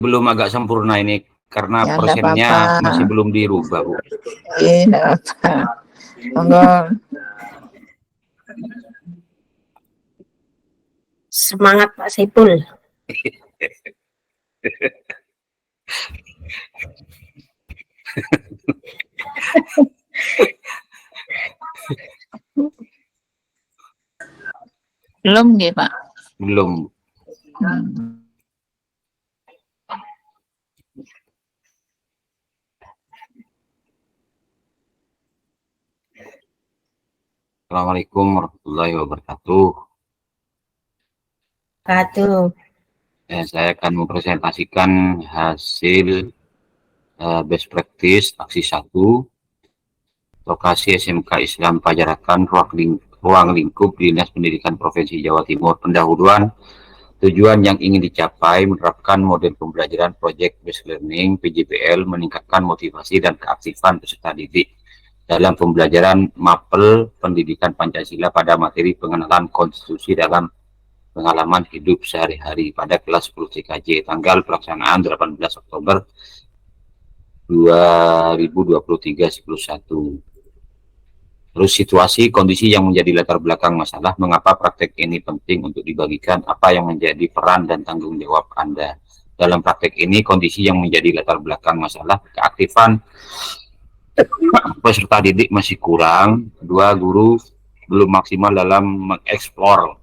Belum agak sempurna ini karena Ya, nggak persennya apa-apa. masih belum dirubah, Bu. Nggak apa. Monggo. Semangat Pak Saiful. Belum nggih, Pak? Belum. Assalamualaikum warahmatullahi wabarakatuh. Saya akan mempresentasikan hasil best practice aksi 1 lokasi SMK Islam Pajarakan ruang lingkup Dinas Pendidikan Provinsi Jawa Timur. Pendahuluan tujuan yang ingin dicapai menerapkan model pembelajaran Project Based Learning PJBL, meningkatkan motivasi dan keaktifan peserta didik dalam pembelajaran mapel pendidikan Pancasila pada materi pengenalan konstitusi dalam pengalaman hidup sehari-hari pada kelas 10 CKJ, tanggal pelaksanaan 18 Oktober 2023 11. Terus situasi kondisi yang menjadi latar belakang masalah, mengapa praktek ini penting untuk dibagikan, apa yang menjadi peran dan tanggung jawab Anda. Dalam praktek ini kondisi yang menjadi latar belakang masalah, keaktifan peserta didik masih kurang, 2 guru belum maksimal dalam mengeksplor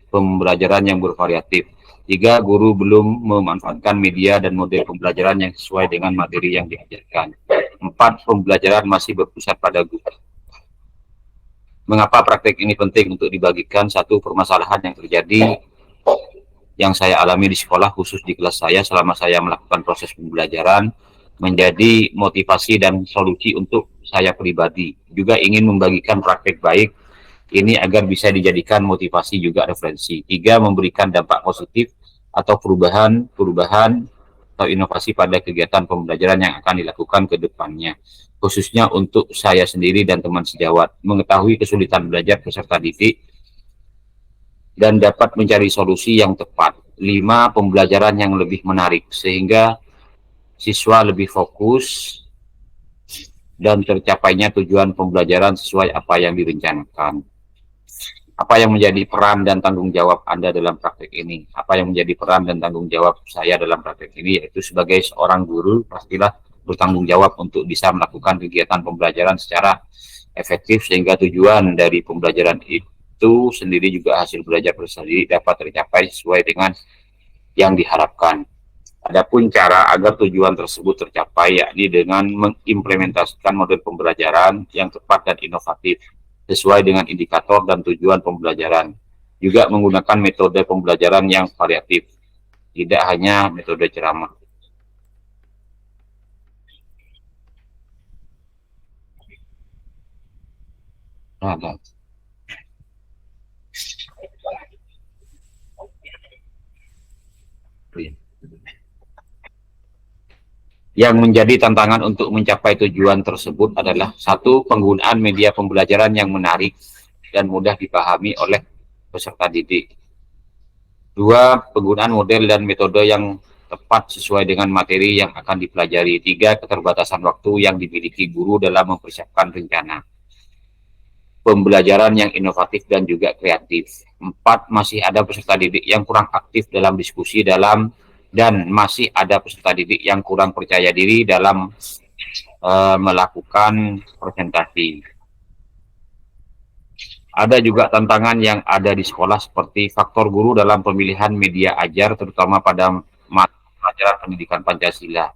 pembelajaran yang bervariatif, 3 guru belum memanfaatkan media dan model pembelajaran yang sesuai dengan materi yang diajarkan, 4 pembelajaran masih berpusat pada guru. Mengapa praktek ini penting untuk dibagikan? 1, permasalahan yang terjadi yang saya alami di sekolah, khusus di kelas saya selama saya melakukan proses pembelajaran, menjadi motivasi dan solusi untuk saya pribadi. Juga ingin membagikan praktek baik ini agar bisa dijadikan motivasi juga referensi. 3, memberikan dampak positif atau perubahan atau inovasi pada kegiatan pembelajaran yang akan dilakukan ke depannya, khususnya untuk saya sendiri dan teman sejawat, mengetahui kesulitan belajar peserta didik dan dapat mencari solusi yang tepat. 5, pembelajaran yang lebih menarik sehingga siswa lebih fokus dan tercapainya tujuan pembelajaran sesuai apa yang direncanakan. Apa yang menjadi peran dan tanggung jawab Anda dalam praktek ini? Apa yang menjadi peran dan tanggung jawab saya dalam praktek ini? Yaitu sebagai seorang guru, pastilah bertanggung jawab untuk bisa melakukan kegiatan pembelajaran secara efektif sehingga tujuan dari pembelajaran itu sendiri juga hasil belajar peserta didik dapat tercapai sesuai dengan yang diharapkan. Adapun cara agar tujuan tersebut tercapai yakni dengan mengimplementasikan model pembelajaran yang tepat dan inovatif sesuai dengan indikator dan tujuan pembelajaran. Juga menggunakan metode pembelajaran yang variatif, tidak hanya metode ceramah. Yang menjadi tantangan untuk mencapai tujuan tersebut adalah 1, penggunaan media pembelajaran yang menarik dan mudah dipahami oleh peserta didik. 2, penggunaan model dan metode yang tepat sesuai dengan materi yang akan dipelajari. 3, keterbatasan waktu yang dimiliki guru dalam mempersiapkan rencana pembelajaran yang inovatif dan juga kreatif. 4, masih ada peserta didik yang kurang aktif dalam diskusi dan masih ada peserta didik yang kurang percaya diri dalam melakukan presentasi. Ada juga tantangan yang ada di sekolah seperti faktor guru dalam pemilihan media ajar, terutama pada mata pelajaran pendidikan Pancasila.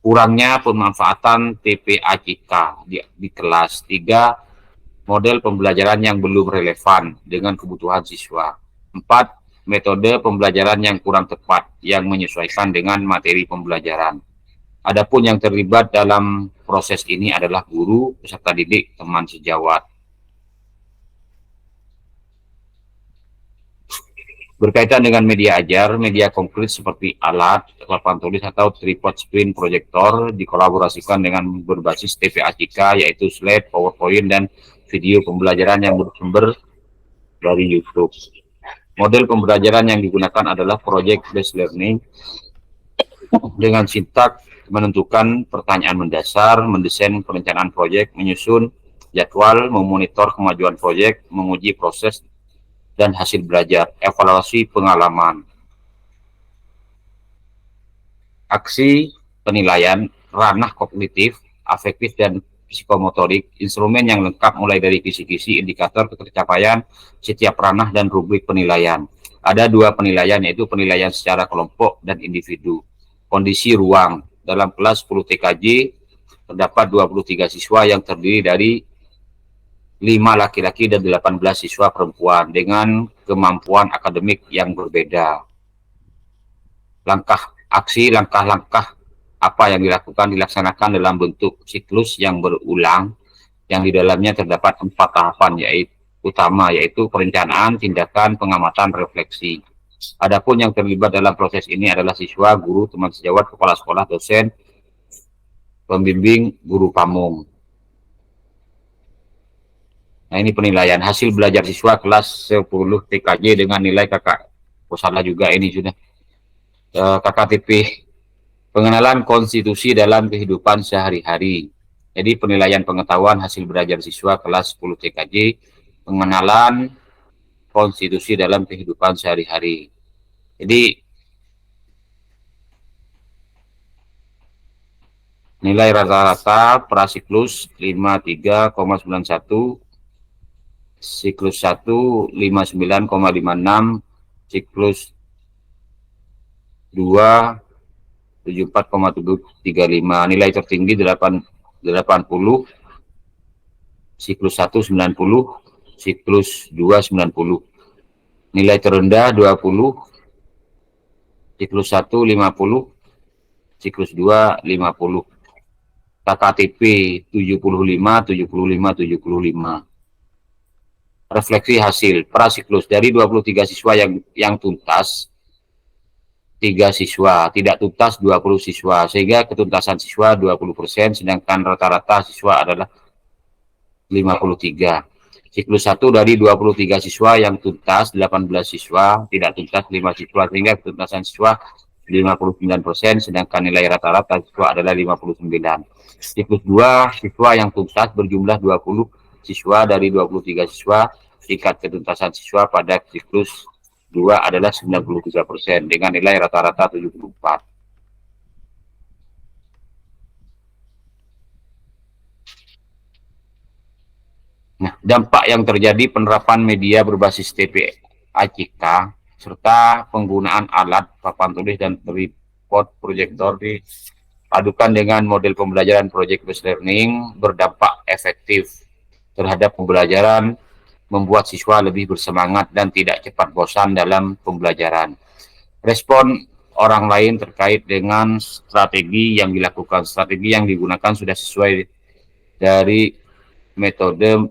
Kurangnya pemanfaatan TPACK di kelas. 3, model pembelajaran yang belum relevan dengan kebutuhan siswa. 4, metode pembelajaran yang kurang tepat yang menyesuaikan dengan materi pembelajaran. Adapun yang terlibat dalam proses ini adalah guru, peserta didik, teman sejawat. Berkaitan dengan media ajar, media konkret seperti alat, papan tulis atau tripod screen proyektor dikolaborasikan dengan berbasis TPACK yaitu slide, PowerPoint, dan video pembelajaran yang bersumber dari YouTube. Model pembelajaran yang digunakan adalah project based learning dengan sintak menentukan pertanyaan mendasar, mendesain perencanaan proyek, menyusun jadwal, memonitor kemajuan proyek, menguji proses dan hasil belajar, evaluasi pengalaman. Aksi penilaian, ranah kognitif, afektif, dan psikomotorik, instrumen yang lengkap mulai dari kisi-kisi, indikator pencapaian setiap ranah, dan rubrik penilaian. Ada 2 penilaian, yaitu penilaian secara kelompok dan individu. Kondisi ruang, dalam kelas 10 TKJ, terdapat 23 siswa yang terdiri dari 5 laki-laki dan 18 siswa perempuan dengan kemampuan akademik yang berbeda. Langkah-langkah apa yang dilaksanakan dalam bentuk siklus yang berulang, yang di dalamnya terdapat 4 tahapan yaitu perencanaan, tindakan, pengamatan, refleksi. Adapun yang terlibat dalam proses ini adalah siswa, guru, teman sejawat, kepala sekolah, dosen, pembimbing, guru pamong. Nah, ini penilaian hasil belajar siswa kelas 10 TKJ dengan nilai salah juga ini sudah. KKTP, pengenalan konstitusi dalam kehidupan sehari-hari. Jadi penilaian pengetahuan hasil belajar siswa kelas 10 TKJ, pengenalan konstitusi dalam kehidupan sehari-hari. Jadi nilai rata-rata prasiklus 53,91, siklus 1 59,56, siklus 2 74,35. Nilai tertinggi 80, siklus 1 90, siklus 2 90. Nilai terendah 20, siklus 1 50, siklus 2 50. KKTP 75, 75, 75. Refleksi hasil prasiklus dari 23 siswa yang tuntas, 3 siswa, tidak tuntas 20 siswa, sehingga ketuntasan siswa 20%, sedangkan rata-rata siswa adalah 53. Siklus 1 dari 23 siswa yang tuntas 18 siswa, tidak tuntas 5 siswa, sehingga ketuntasan siswa 59%, sedangkan nilai rata-rata siswa adalah 59. Siklus 2 siswa yang tuntas berjumlah 20 siswa dari 23 siswa, tingkat ketuntasan siswa pada siklus 2 adalah 93% dengan nilai rata-rata 74. Nah, dampak yang terjadi penerapan media berbasis TPACK serta penggunaan alat papan tulis dan tripod proyektor dipadukan dengan model pembelajaran project based learning berdampak efektif terhadap pembelajaran, membuat siswa lebih bersemangat dan tidak cepat bosan dalam pembelajaran. Respon orang lain terkait dengan strategi yang dilakukan. Strategi yang digunakan sudah sesuai dari metode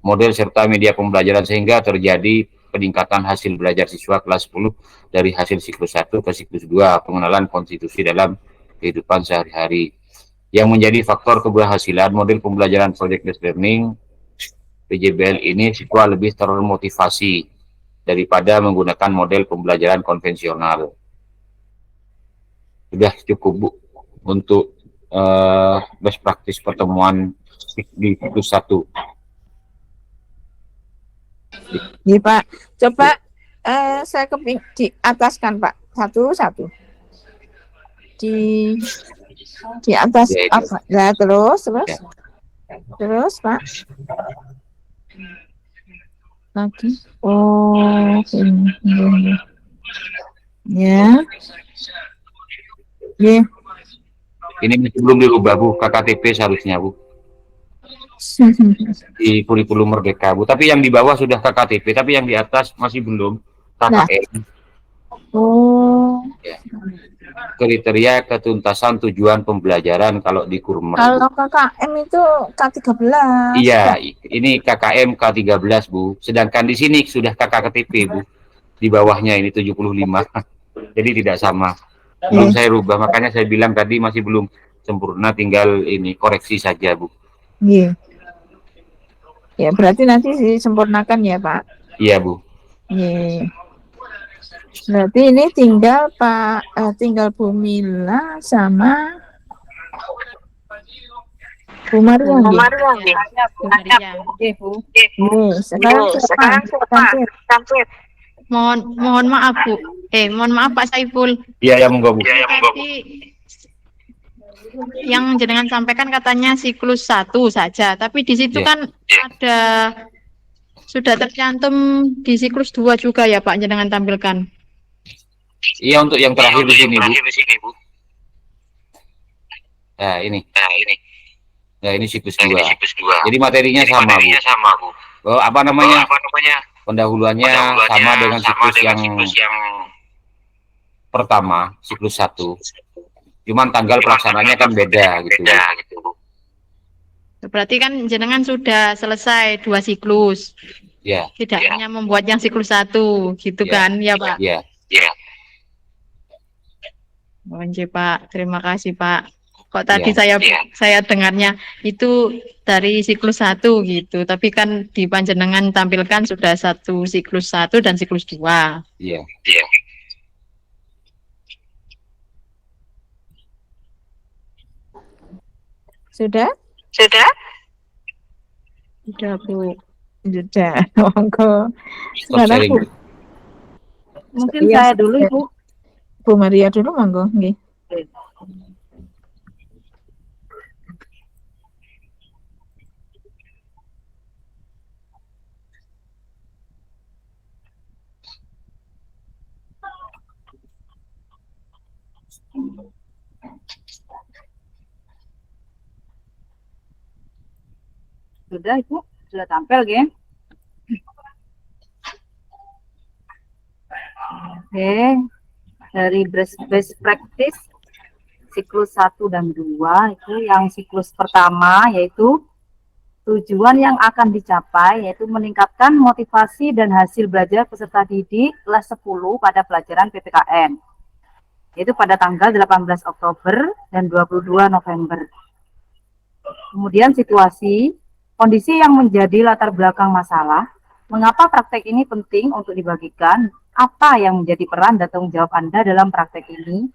model serta media pembelajaran, sehingga terjadi peningkatan hasil belajar siswa kelas 10 dari hasil siklus 1 ke siklus 2, pengenalan konstitusi dalam kehidupan sehari-hari. Yang menjadi faktor keberhasilan model pembelajaran project based learning PJBL ini, siswa lebih termotivasi daripada menggunakan model pembelajaran konvensional. Sudah cukup, Bu, untuk best practice pertemuan di siklus 1. Iya Pak, coba saya di ataskan Pak, satu-satu. Di atas Ya, apa? Nah, terus Ya. terus Pak. Lagi. Oh, ini. Ya. Ya. Ini belum dirubah, Bu, KKTP seharusnya, Bu, di kurikulum Merdeka, Bu. Tapi yang di bawah sudah KKTP, tapi yang di atas masih belum KKM. Oh. Ya. Kriteria ketuntasan tujuan pembelajaran kalau di Kurmer. Kalau KKM itu K13. Iya, ini KKM K13, Bu. Sedangkan di sini sudah KKTP, Bu. Di bawahnya ini 75. Jadi tidak sama. Belum saya rubah, makanya saya bilang tadi masih belum sempurna, tinggal ini koreksi saja, Bu. Iya. Ya, berarti nanti disempurnakan ya, Pak. Iya, Bu. Iya. Berarti ini tinggal tinggal Bu Mila sama Bu Maria Bu nggih. Maria, Bu. Bu Maria. Oke, Bu. Sekarang siapa? Tampil. Mohon maaf Bu. Mohon maaf Pak Saiful. Iya, ya, monggo, Bu. Tadi yang jenengan sampaikan katanya siklus 1 saja, tapi di situ Iya. kan ada sudah tercantum di siklus 2 juga ya Pak jenengan tampilkan. Iya, untuk yang terakhir di sini, Bu. Nah, ini. Nah, ini siklus 2. Jadi materinya sama, Bu. Oh, apa namanya? Pendahuluannya sama dengan siklus yang pertama, siklus 1. Cuman tanggal pelaksananya kan beda gitu, Bu. Berarti kan jenengan sudah selesai 2 siklus. Ya, Tidak hanya membuat yang siklus 1 gitu Ya. kan ya Pak. ya. Oke Pak, terima kasih Pak. Kok tadi Ya. saya dengarnya itu dari siklus 1 gitu, tapi kan di panjenengan tampilkan sudah siklus 1 dan siklus 2. Iya. Sudah? Sudah Bu. Sudah. Monggo. Stop Sekarang sharing, Bu. Bu. Mungkin Iya, saya dulu, Ibu. Bu Maria dulu monggo nggih. Sudah, Ibu. Sudah tampil, ya. Oke. Dari best practice siklus 1 dan 2 itu yang siklus pertama yaitu tujuan yang akan dicapai yaitu meningkatkan motivasi dan hasil belajar peserta didik kelas 10 pada pelajaran PPKN. Yaitu pada tanggal 18 Oktober dan 22 November. Kemudian kondisi yang menjadi latar belakang masalah, mengapa praktek ini penting untuk dibagikan, apa yang menjadi peran dan tanggung jawab Anda dalam praktek ini,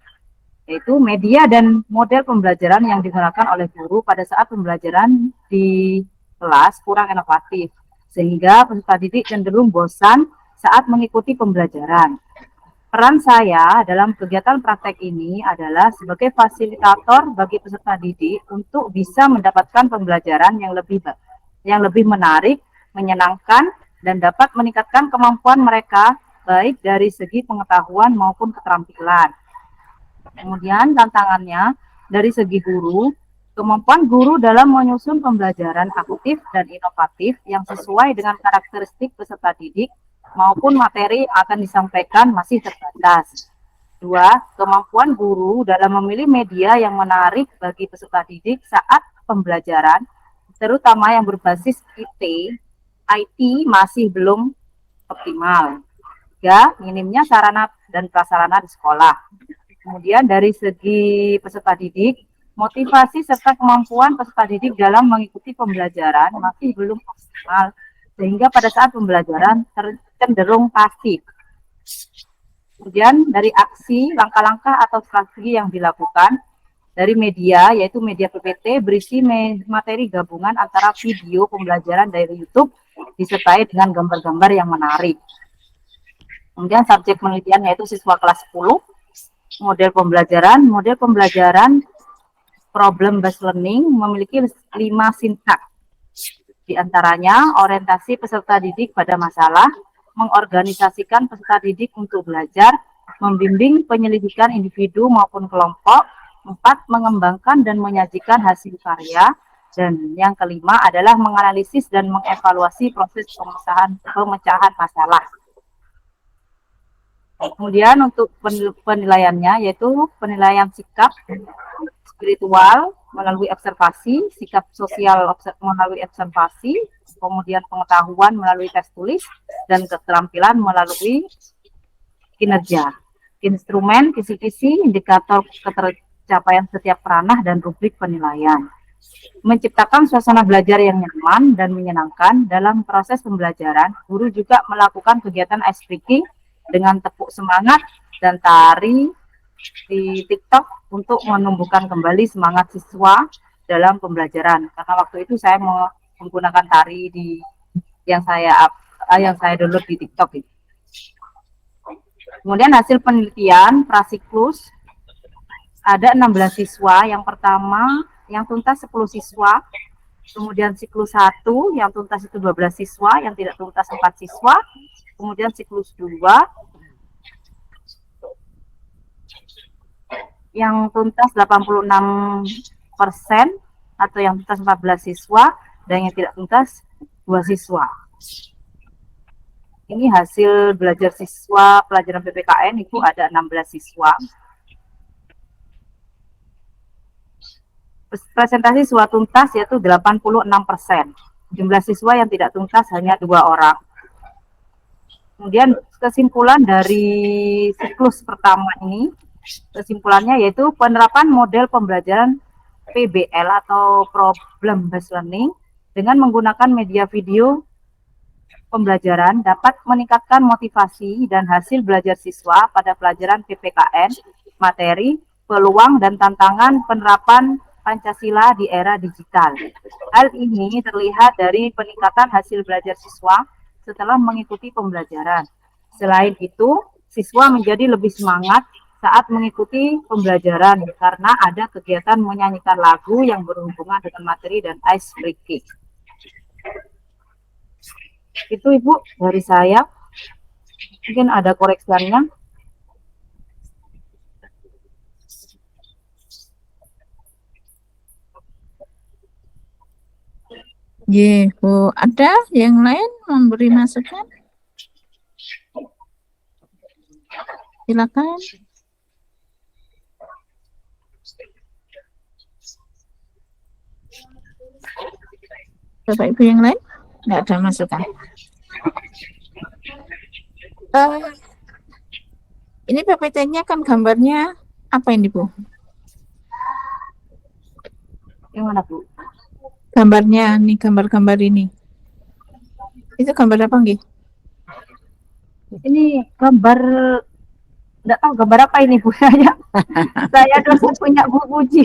yaitu media dan model pembelajaran yang digunakan oleh guru pada saat pembelajaran di kelas kurang inovatif, sehingga peserta didik cenderung bosan saat mengikuti pembelajaran. Peran saya dalam kegiatan praktek ini adalah sebagai fasilitator bagi peserta didik untuk bisa mendapatkan pembelajaran yang lebih menarik, menyenangkan, dan dapat meningkatkan kemampuan mereka baik dari segi pengetahuan maupun keterampilan. Kemudian tantangannya dari segi guru, kemampuan guru dalam menyusun pembelajaran aktif dan inovatif yang sesuai dengan karakteristik peserta didik maupun materi yang akan disampaikan masih terbatas. 2. Kemampuan guru dalam memilih media yang menarik bagi peserta didik saat pembelajaran, terutama yang berbasis IT masih belum optimal. 3. Minimnya sarana dan prasarana di sekolah. Kemudian dari segi peserta didik, motivasi serta kemampuan peserta didik dalam mengikuti pembelajaran masih belum optimal, sehingga pada saat pembelajaran cenderung pasif. Kemudian dari aksi, langkah-langkah atau strategi yang dilakukan dari media, yaitu media PPT berisi materi gabungan antara video pembelajaran dari YouTube disertai dengan gambar-gambar yang menarik. Kemudian subjek penelitian yaitu siswa kelas 10, model pembelajaran problem based learning memiliki 5 sintak. Di antaranya orientasi peserta didik pada masalah, mengorganisasikan peserta didik untuk belajar, membimbing penyelidikan individu maupun kelompok, 4. Mengembangkan dan menyajikan hasil karya, dan yang kelima adalah menganalisis dan mengevaluasi proses pemecahan masalah. Kemudian untuk penilaiannya yaitu penilaian sikap spiritual melalui observasi, sikap sosial melalui observasi, kemudian pengetahuan melalui tes tulis, dan keterampilan melalui kinerja. Instrumen, kisi-kisi, indikator ketercapaian setiap ranah, dan rubrik penilaian. Menciptakan suasana belajar yang nyaman dan menyenangkan dalam proses pembelajaran, guru juga melakukan kegiatan ice breaking dengan tepuk semangat dan tari di TikTok untuk menumbuhkan kembali semangat siswa dalam pembelajaran. Karena waktu itu saya mau menggunakan tari di yang saya download di TikTok itu. Kemudian hasil penelitian prasiklus ada 16 siswa. Yang pertama yang tuntas 10 siswa, kemudian siklus 1 yang tuntas itu 12 siswa, yang tidak tuntas 4 siswa, kemudian siklus 2 yang tuntas 86% atau yang tuntas 14 siswa dan yang tidak tuntas 2 siswa. Ini hasil belajar siswa pelajaran PPKN itu ada 16 siswa. Presentasi siswa tuntas yaitu 86%. Jumlah siswa yang tidak tuntas hanya 2 orang. Kemudian kesimpulan dari siklus pertama ini, kesimpulannya yaitu penerapan model pembelajaran PBL atau Problem Based Learning dengan menggunakan media video pembelajaran dapat meningkatkan motivasi dan hasil belajar siswa pada pelajaran PPKN, materi, peluang dan tantangan penerapan Pancasila di era digital. Hal ini terlihat dari peningkatan hasil belajar siswa setelah mengikuti pembelajaran. Selain itu, siswa menjadi lebih semangat saat mengikuti pembelajaran karena ada kegiatan menyanyikan lagu yang berhubungan dengan materi dan ice breaking. Itu Ibu dari saya. Mungkin ada koreksiannya. Bu, ada yang lain memberi masukan? Silakan. Bapak Ibu yang lain? Nggak ada masukan. Ini PPT-nya kan gambarnya apa ini, Bu? Yang mana, Bu? Gambarnya nih, gambar-gambar ini. Itu gambar apa nggih? Ini gambar, enggak tahu gambar apa ini Bu saya dosen punya Bu Puji.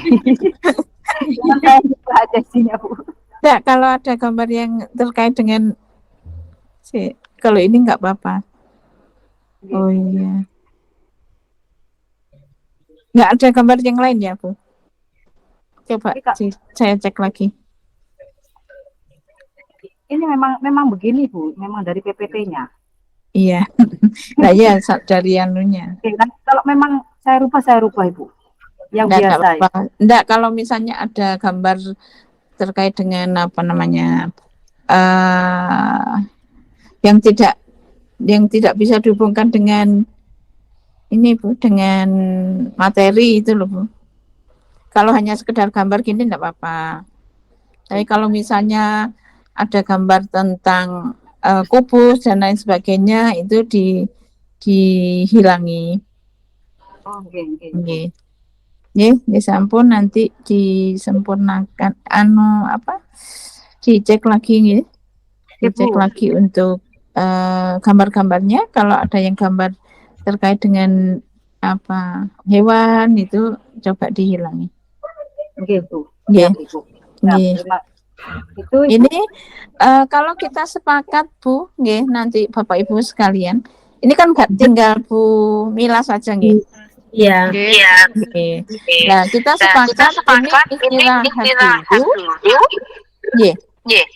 Saya lupa aja isinya Bu. Enggak, kalau ada gambar yang terkait dengan kalau ini enggak apa-apa. Oh iya. Enggak ada gambar yang lain ya, Bu? Coba saya cek lagi. Ini memang begini Bu, memang dari PPT-nya. Iya. Nah ya dari anunya. Kalau memang saya rubah Ibu. Yang biasa. Enggak, kalau misalnya ada gambar terkait dengan apa namanya yang tidak bisa dihubungkan dengan ini Bu, dengan materi itu loh Bu. Kalau hanya sekedar gambar gini enggak apa-apa. Tapi kalau misalnya ada gambar tentang kubus dan lain sebagainya itu dihilangi. Oh, okay. Ya sampun nanti disempurnakan dicek lagi nih. Dicek lagi untuk gambar-gambarnya. Kalau ada yang gambar terkait dengan apa hewan itu coba dihilangi. Gitu. Itu ini kalau kita sepakat Bu, nanti Bapak Ibu sekalian, ini kan nggak tinggal Bu Mila saja nggih. Iya. Nah kita sepakat ini istirahat dulu.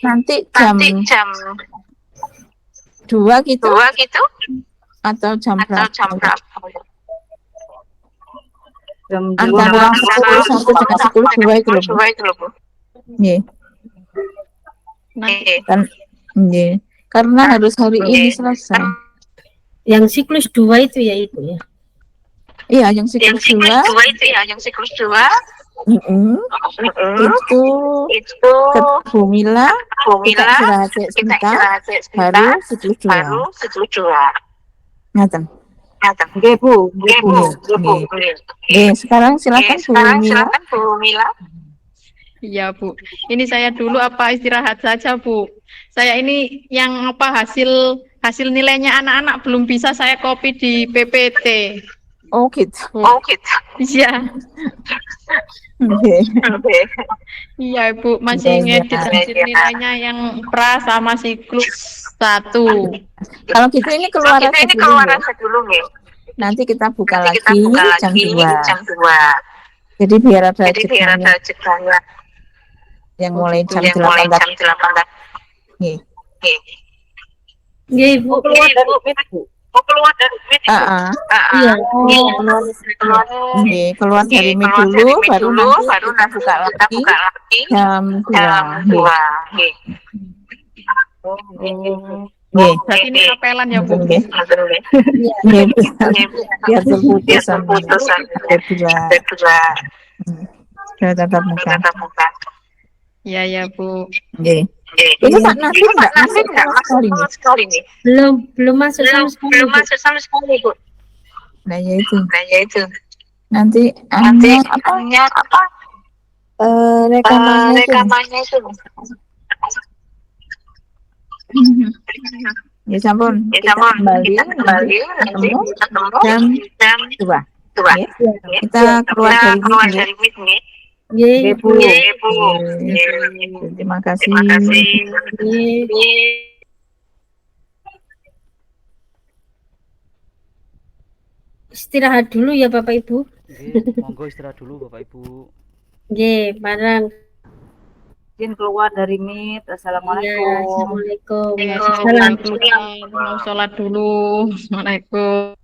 Nanti jam 2 gitu. Atau jam berapa? Antara 10 sampai dengan 10 itu loh Bu. Karena harus hari ini selesai. Yang siklus 2 itu ya itu ya. Iya, yang siklus 2 itu ke Bu Mila, kita istirahat sebentar, baru siklus 2. Ngaten. Oke Bu. Sekarang silakan Bu Mila. Iya, Bu. Ini saya dulu apa istirahat saja, Bu? Saya ini yang apa hasil nilainya anak-anak belum bisa saya copy di PPT. Oh gitu. Bu. Iya, Oke. iya, Bu. Masih Iya, iya. ngedit hasil nilainya yang pra sama siklus 1. Kalau gitu ini keluar aja dulu ya. Nanti kita buka lagi jam 2. Jadi biar ada jedanya yang mulai jam 8 tadi. Nggih. Iya, Ibu. Heeh. Iya. Nggih, keluar dari Meet dulu baru nanti kita buka lagi jam 2. Nggih. Nggih. Berarti ini apelan ya, Bu. Nggih. Nggih, biar terputusan kedua. Sudah tatap muka. Iya, ya, Bu. Nggih. Itu Pak Nasir enggak masuk sama sekali nih. Belum masuk sama sekali, Bu. Nah, ya itu. Nanti apa? Rekamannya itu. Ya sampun, kita kembali ketemu jam 2. Ya. Kita keluar dari Meet nih. Iya, Bu. Terima kasih. Istirahat dulu ya Bapak Ibu. Monggo istirahat dulu Bapak Ibu. Nggih, barang. Izin keluar dari Meet. Iya, Assalamualaikum. Assalamualaikum. Ya, saya mau sholat dulu. Assalamualaikum.